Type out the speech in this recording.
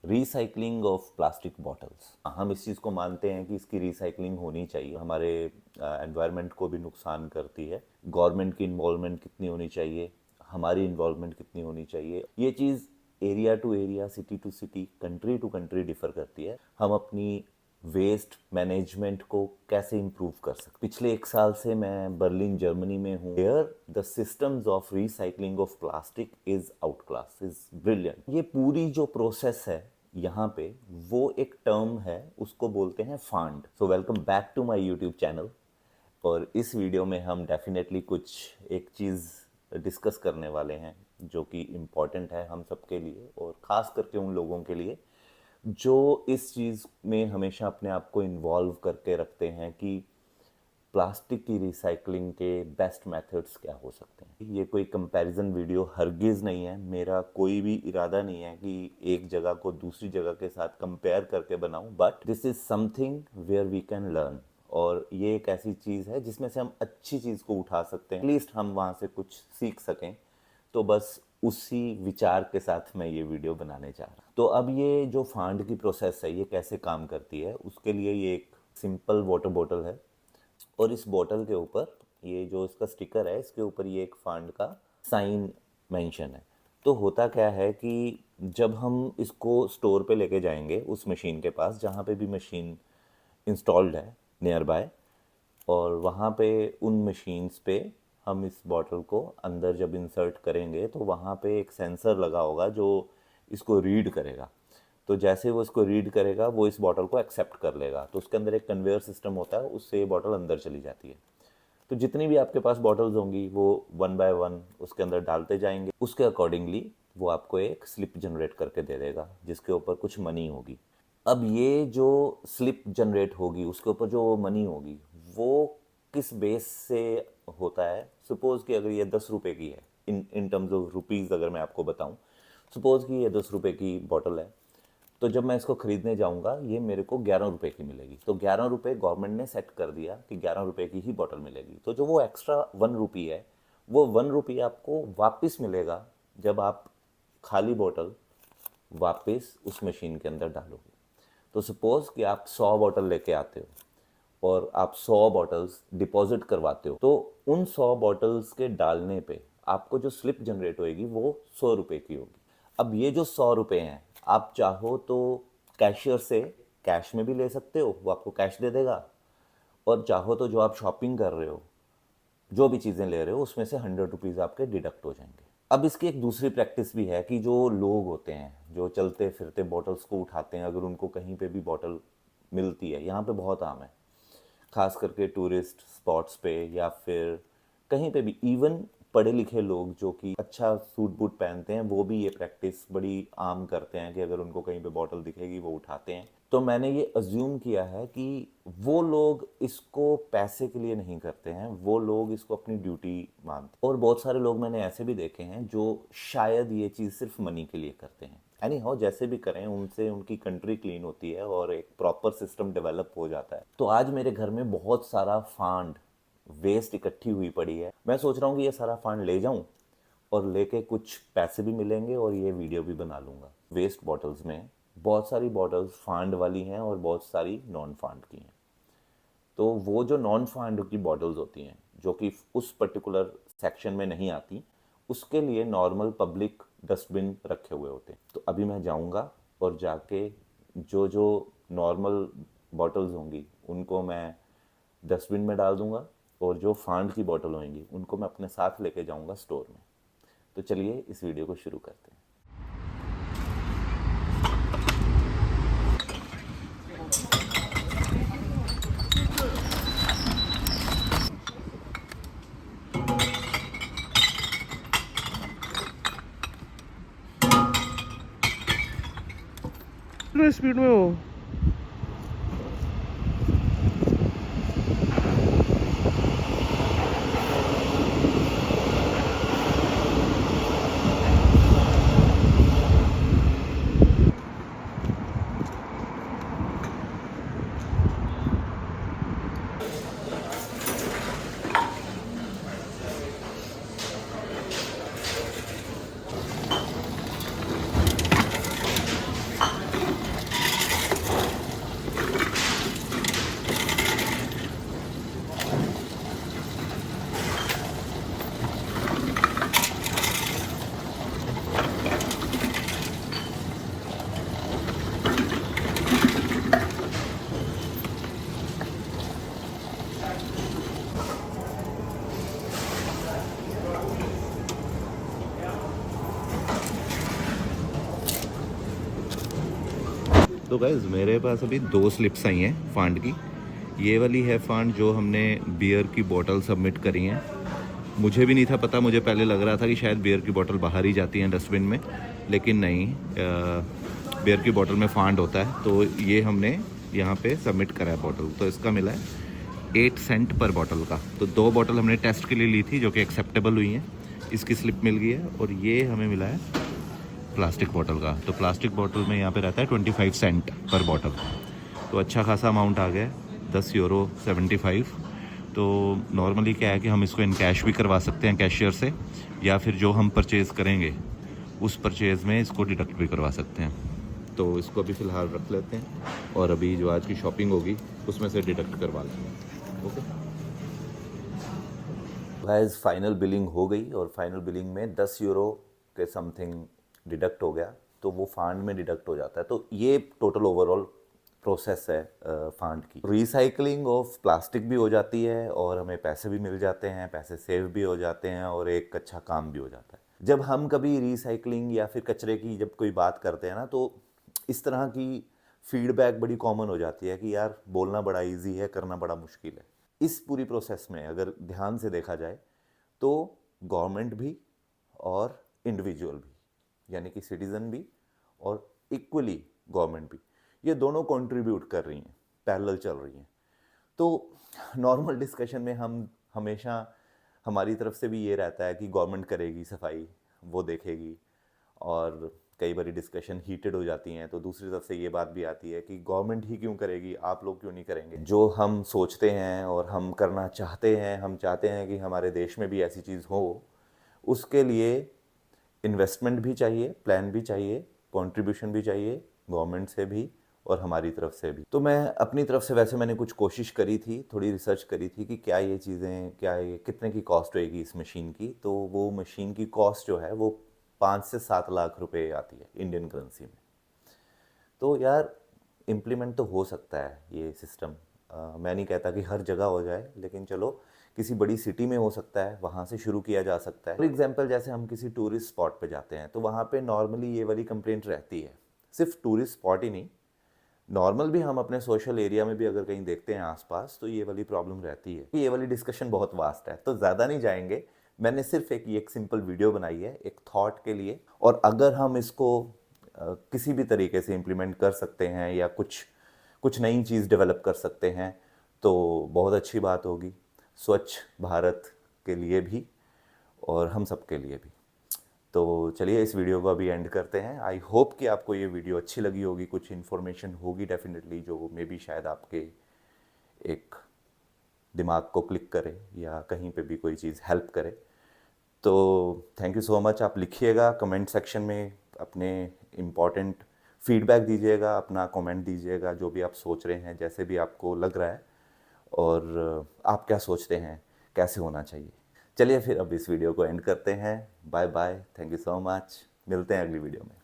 Recycling of plastic bottles. हम इस चीज़ को मानते हैं कि इसकी रिसाइकलिंग होनी चाहिए, हमारे एनवायरनमेंट को भी नुकसान करती है। गवर्नमेंट की इन्वॉल्वमेंट कितनी होनी चाहिए, हमारी इन्वॉल्वमेंट कितनी होनी चाहिए, ये चीज़ area to area, city to city, country to country differ करती है। हम अपनी वेस्ट मैनेजमेंट को कैसे इम्प्रूव कर सकते। पिछले 1 साल से मैं बर्लिन जर्मनी में हूँ। Here the systems of recycling of plastic is out class, is brilliant. ये पूरी जो प्रोसेस है यहाँ पे, वो एक टर्म है, उसको बोलते हैं फांड। So welcome back to my YouTube channel. और इस वीडियो में हम डेफिनेटली कुछ एक चीज़ डिस्कस करने वाले हैं जो कि इम्पॉर्टेंट है हम सबके लिए, और ख़ास करके उन लोगों के लिए जो इस चीज़ में हमेशा अपने आप को इन्वॉल्व करके रखते हैं कि प्लास्टिक की रिसाइकलिंग के बेस्ट मेथड्स क्या हो सकते हैं। ये कोई कंपैरिजन वीडियो हरगिज़ नहीं है, मेरा कोई भी इरादा नहीं है कि एक जगह को दूसरी जगह के साथ कंपेयर करके बनाऊं, but this is something where we can learn. और ये एक ऐसी चीज़ है जिसमें से हम अच्छी चीज़ को उठा सकते हैं, एटलीस्ट हम वहाँ से कुछ सीख सकें। तो बस उसी विचार के साथ मैं ये वीडियो बनाने जा रहा हूँ। तो अब ये जो फांड की प्रोसेस है, ये कैसे काम करती है, उसके लिए ये एक सिंपल वाटर बॉटल है, और इस बॉटल के ऊपर ये जो इसका स्टिकर है, इसके ऊपर ये एक फांड का साइन मेंशन है। तो होता क्या है कि जब हम इसको स्टोर पे लेके जाएंगे उस मशीन के पास जहाँ पे भी मशीन इंस्टॉल्ड है नियर बाय, और वहाँ पे उन मशीन्स पे हम इस बॉटल को अंदर जब इंसर्ट करेंगे तो वहाँ पे एक सेंसर लगा होगा जो इसको रीड करेगा। तो जैसे वो इसको रीड करेगा, वो इस बॉटल को एक्सेप्ट कर लेगा। तो उसके अंदर एक कन्वेयर सिस्टम होता है, उससे ये बॉटल अंदर चली जाती है। तो जितनी भी आपके पास बॉटल्स होंगी वो 1 बाय 1 उसके अंदर डालते जाएंगे। उसके अकॉर्डिंगली वो आपको एक स्लिप जनरेट करके दे देगा जिसके ऊपर कुछ मनी होगी। अब ये जो स्लिप जनरेट होगी उसके ऊपर जो मनी होगी वो किस बेस से होता है। सपोज़ कि अगर ये 10 रुपये की है, इन टर्म्स ऑफ रुपीज़ अगर मैं आपको बताऊं, सपोज़ कि ये 10 रुपये की बॉटल है, तो जब मैं इसको ख़रीदने जाऊंगा ये मेरे को 11 रुपये की मिलेगी। तो 11 रुपये गवर्नमेंट ने सेट कर दिया कि 11 रुपये की ही बॉटल मिलेगी। तो जो वो एक्स्ट्रा 1 रुपी है, वो 1 रुपी आपको वापस मिलेगा जब आप खाली बॉटल वापस उस मशीन के अंदर डालोगे। तो सपोज़ कि आप 100 बॉटल लेके आते हो और आप 100 बॉटल्स डिपॉजिट करवाते हो, तो उन 100 बॉटल्स के डालने पे आपको जो स्लिप जनरेट होएगी वो 100 रुपये की होगी। अब ये जो 100 रुपये हैं, आप चाहो तो कैशियर से कैश में भी ले सकते हो, वो आपको कैश दे देगा, और चाहो तो जो आप शॉपिंग कर रहे हो, जो भी चीज़ें ले रहे हो, उसमें से 100 रुपीज़ आपके डिडक्ट हो जाएंगे। अब इसकी एक दूसरी प्रैक्टिस भी है कि जो लोग होते हैं जो चलते फिरते बॉटल्स को उठाते हैं, अगर उनको कहीं पे भी बॉटल मिलती है, यहाँ पे बहुत आम है, खास करके टूरिस्ट स्पॉट्स पे या फिर कहीं पे भी, इवन पढ़े लिखे लोग जो कि अच्छा सूट बूट पहनते हैं वो भी ये प्रैक्टिस बड़ी आम करते हैं कि अगर उनको कहीं पे बॉटल दिखेगी वो उठाते हैं। तो मैंने ये अज्यूम किया है कि वो लोग इसको पैसे के लिए नहीं करते हैं, वो लोग इसको अपनी ड्यूटी मानते हैं। और बहुत सारे लोग मैंने ऐसे भी देखे हैं जो शायद ये चीज़ सिर्फ मनी के लिए करते हैं। एनी हाउ, जैसे भी करें, उनसे उनकी कंट्री क्लीन होती है और एक प्रॉपर सिस्टम डेवलप हो जाता है। तो आज मेरे घर में बहुत सारा फांड वेस्ट इकट्ठी हुई पड़ी है। मैं सोच रहा हूँ कि ये सारा फांड ले जाऊँ और लेके कुछ पैसे भी मिलेंगे और ये वीडियो भी बना लूँगा। वेस्ट बॉटल्स में बहुत सारी बॉटल्स फांड वाली हैं और बहुत सारी नॉन फांड की हैं। तो वो जो नॉन फांड की बॉटल्स होती हैं जो कि उस पर्टिकुलर सेक्शन में नहीं आती, उसके लिए नॉर्मल पब्लिक डस्टबिन रखे हुए होते हैं। तो अभी मैं जाऊंगा और जाके जो जो नॉर्मल बॉटल्स होंगी उनको मैं डस्टबिन में डाल दूंगा, और जो फांड की बॉटल होंगी उनको मैं अपने साथ लेके जाऊंगा स्टोर में। तो चलिए इस वीडियो को शुरू करते हैं। कितने स्पीड में हो? तो गाइस मेरे पास अभी 2 स्लिप्स आई हैं फांड की। ये वाली है फांड जो हमने बियर की बोतल सबमिट करी हैं। मुझे भी नहीं था पता, मुझे पहले लग रहा था कि शायद बियर की बोतल बाहर ही जाती हैं डस्टबिन में, लेकिन नहीं, बियर की बोतल में फांड होता है। तो ये हमने यहाँ पे सबमिट करा है बोतल, तो इसका मिला है 8 सेंट पर बोतल का। तो 2 बोतल हमने टेस्ट के लिए ली थी जो कि एक्सेप्टेबल हुई हैं, इसकी स्लिप मिल गई है। और ये हमें मिला है प्लास्टिक बोतल का। तो प्लास्टिक बोतल में यहाँ पे रहता है 25 सेंट पर बोतल। तो अच्छा खासा अमाउंट आ गया है, 10 यूरो 75। तो नॉर्मली क्या है कि हम इसको इन कैश भी करवा सकते हैं कैशियर से, या फिर जो हम परचेज़ करेंगे उस परचेज़ में इसको डिडक्ट भी करवा सकते हैं। तो इसको अभी फ़िलहाल रख लेते हैं और अभी जो आज की शॉपिंग होगी उसमें से डिडक्ट करवा लेंगे। ओके गाइस, फाइनल बिलिंग हो गई और फाइनल बिलिंग में 10 यूरो के समथिंग डिडक्ट हो गया। तो वो फांड में डिडक्ट हो जाता है। तो ये टोटल ओवरऑल प्रोसेस है फांड की। रिसाइकलिंग ऑफ प्लास्टिक भी हो जाती है और हमें पैसे भी मिल जाते हैं, पैसे सेव भी हो जाते हैं और एक अच्छा काम भी हो जाता है। जब हम कभी रिसाइकलिंग या फिर कचरे की जब कोई बात करते हैं ना, तो इस तरह की फीडबैक बड़ी कॉमन हो जाती है कि यार बोलना बड़ा इजी है, करना बड़ा मुश्किल है। इस पूरी प्रोसेस में अगर ध्यान से देखा जाए तो गवर्नमेंट भी और इंडिविजुअल भी, यानी कि सिटीज़न भी और इक्वली गवर्नमेंट भी, ये दोनों कंट्रीब्यूट कर रही हैं, पैरेलल चल रही हैं। तो नॉर्मल डिस्कशन में हम हमेशा, हमारी तरफ से भी ये रहता है कि गवर्नमेंट करेगी सफाई, वो देखेगी, और कई बार डिस्कशन हीटेड हो जाती हैं। तो दूसरी तरफ से ये बात भी आती है कि गवर्नमेंट ही क्यों करेगी, आप लोग क्यों नहीं करेंगे। जो हम सोचते हैं और हम करना चाहते हैं, हम चाहते हैं कि हमारे देश में भी ऐसी चीज़ हो, उसके लिए इन्वेस्टमेंट भी चाहिए, प्लान भी चाहिए, कंट्रीब्यूशन भी चाहिए गवर्नमेंट से भी और हमारी तरफ से भी। तो मैं अपनी तरफ से वैसे मैंने कुछ कोशिश करी थी, थोड़ी रिसर्च करी थी कि क्या ये चीज़ें, क्या ये कितने की कॉस्ट होएगी इस मशीन की। तो वो मशीन की कॉस्ट जो है वो 5 से 7 लाख रुपए आती है इंडियन करेंसी में। तो यार इम्प्लीमेंट तो हो सकता है ये सिस्टम। मैं नहीं कहता कि हर जगह हो जाए, लेकिन चलो किसी बड़ी सिटी में हो सकता है, वहाँ से शुरू किया जा सकता है। फॉर एग्जांपल जैसे हम किसी टूरिस्ट स्पॉट पे जाते हैं तो वहाँ पे नॉर्मली ये वाली कंप्लेंट रहती है। सिर्फ टूरिस्ट स्पॉट ही नहीं, नॉर्मल भी हम अपने सोशल एरिया में भी अगर कहीं देखते हैं आसपास, तो ये वाली प्रॉब्लम रहती है। ये वाली डिस्कशन बहुत वास्ट है, तो ज़्यादा नहीं जाएंगे। मैंने सिर्फ एक सिंपल वीडियो बनाई है एक थॉट के लिए, और अगर हम इसको किसी भी तरीके से इम्प्लीमेंट कर सकते हैं या कुछ कुछ नई चीज़ डेवलप कर सकते हैं तो बहुत अच्छी बात होगी, स्वच्छ भारत के लिए भी और हम सब के लिए भी। तो चलिए इस वीडियो को अभी एंड करते हैं। आई होप कि आपको ये वीडियो अच्छी लगी होगी, कुछ इन्फॉर्मेशन होगी डेफिनेटली जो मे बी शायद आपके एक दिमाग को क्लिक करे या कहीं पे भी कोई चीज़ हेल्प करे। तो थैंक यू सो मच। आप लिखिएगा कमेंट सेक्शन में, अपने इम्पॉर्टेंट फीडबैक दीजिएगा, अपना कमेंट दीजिएगा, जो भी आप सोच रहे हैं, जैसे भी आपको लग रहा है, और आप क्या सोचते हैं कैसे होना चाहिए। चलिए फिर अब इस वीडियो को एंड करते हैं। Bye bye, thank you so much, मिलते हैं अगली वीडियो में।